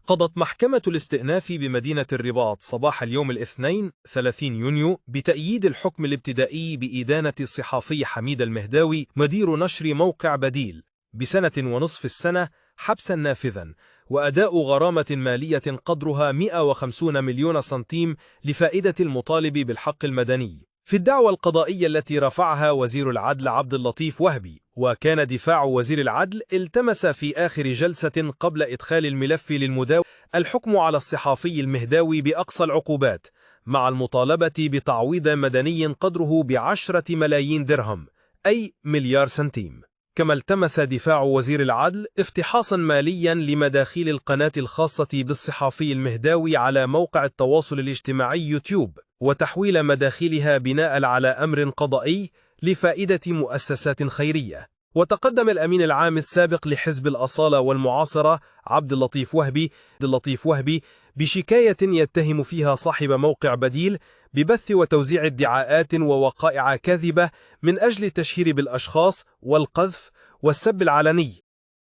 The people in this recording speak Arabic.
قضت محكمة الاستئناف بمدينة الرباط صباح اليوم الاثنين 30 يونيو بتأييد الحكم الابتدائي بإدانة الصحفي حميد المهداوي مدير نشر موقع بديل ب1.5 سنة حبسا نافذا وأداء غرامة مالية قدرها 150 مليون سنتيم لفائدة المطالب بالحق المدني في الدعوى القضائية التي رفعها وزير العدل عبد اللطيف وهبي. وكان دفاع وزير العدل التمس في آخر جلسة قبل إدخال الملف للمداوى الحكم على الصحفي المهداوي بأقصى العقوبات مع المطالبة بتعويض مدني قدره ب10 ملايين درهم أي مليار سنتيم. كما التمس دفاع وزير العدل افتحاصا ماليا لمداخيل القناة الخاصة بالصحفي المهداوي على موقع التواصل الاجتماعي يوتيوب وتحويل مداخيلها بناء على أمر قضائي لفائدة مؤسسات خيرية. وتقدم الأمين العام السابق لحزب الأصالة والمعاصرة عبد اللطيف وهبي بشكاية يتهم فيها صاحب موقع بديل ببث وتوزيع ادعاءات ووقائع كاذبة من أجل التشهير بالأشخاص والقذف والسب العلني